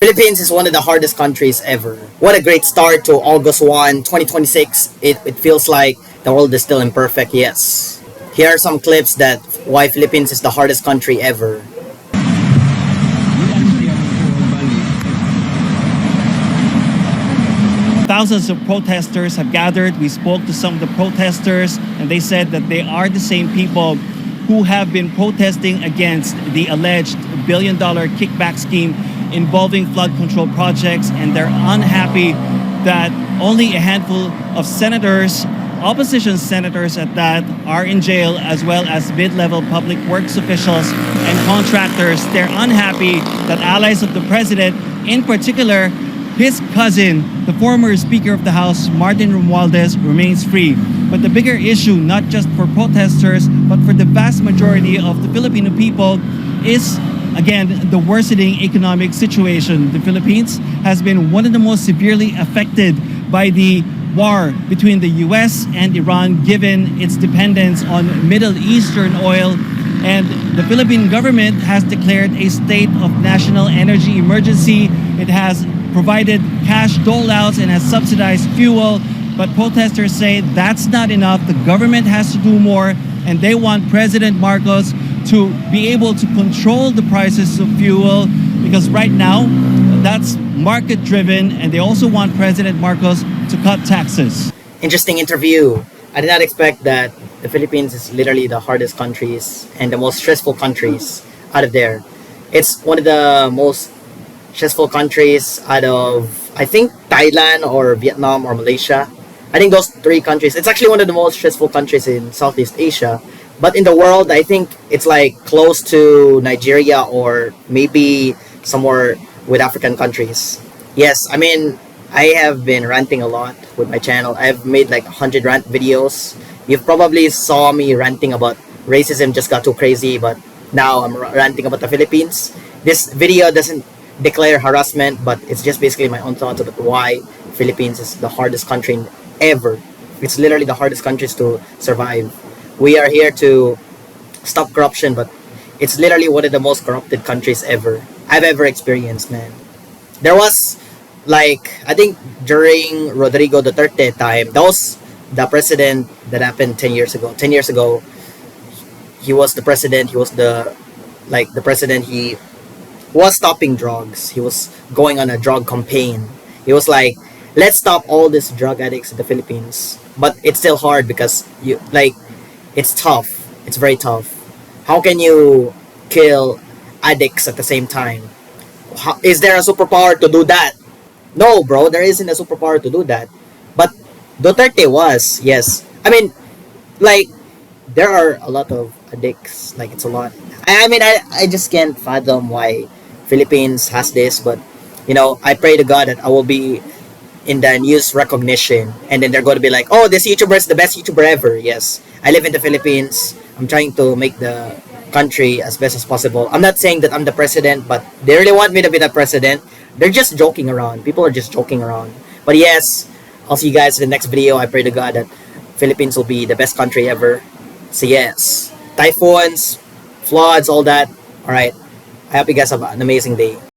Philippines is one of the hardest countries ever. What a great start to August 1, 2026. It feels like the world is still imperfect, yes. Here are some clips that why Philippines is the hardest country ever. Thousands of protesters have gathered. We spoke to some of the protesters, and they said that they are the same people who have been protesting against the alleged billion-dollar kickback scheme involving flood control projects, and they're unhappy that only a handful of senators, opposition senators at that, are in jail, as well as mid-level public works officials and contractors. They're unhappy that allies of the president, in particular, his cousin, the former Speaker of the House, Martin Romualdez, remains free. But the bigger issue, not just for protesters, but for the vast majority of the Filipino people, is, again, the worsening economic situation. The Philippines has been one of the most severely affected by the war between the US and Iran, given its dependence on Middle Eastern oil. And the Philippine government has declared a state of national energy emergency. It has provided cash doleouts and has subsidized fuel. But protesters say that's not enough. The government has to do more, and they want President Marcos to be able to control the prices of fuel, because right now that's market driven, and they also want President Marcos to cut taxes. Interesting interview. I did not expect that the Philippines is literally the hardest countries and the most stressful countries out of there. It's one of the most stressful countries out of, I think, Thailand or Vietnam or Malaysia. I think those three countries. It's actually one of the most stressful countries in Southeast Asia. But in the world, I think it's like close to Nigeria or maybe somewhere with African countries. Yes, I mean, I have been ranting a lot with my channel. I've made like 100 rant videos. You've probably saw me ranting about racism just got too crazy, but now I'm ranting about the Philippines. This video doesn't declare harassment, but it's just basically my own thoughts about why Philippines is the hardest country ever. It's literally the hardest countries to survive. We are here to stop corruption, but it's literally one of the most corrupted countries I've ever experienced, man. There was like, I think during Rodrigo Duterte time, that was the president that happened 10 years ago. 10 years ago, he was the president. He was the president. He was stopping drugs. He was going on a drug campaign. He was like, let's stop all these drug addicts in the Philippines. But it's still hard because it's tough. It's very tough. How can you kill addicts at the same time? Is there a superpower to do that? No, bro, there isn't a superpower to do that. But Duterte was, yes. I mean, like, there are a lot of addicts. Like, it's a lot. I just can't fathom why Philippines has this. But, I pray to God that I will be in the news recognition, and then they're going to be like, oh, this YouTuber is the best YouTuber ever. Yes, I live in the Philippines. I'm trying to make the country as best as possible. I'm not saying that I'm the president, but they really want me to be the president. They're just joking around. People are just joking around. But yes, I'll see you guys in the next video. I pray to God that Philippines will be the best country ever. So yes, typhoons, floods, all that. All right, I hope you guys have an amazing day.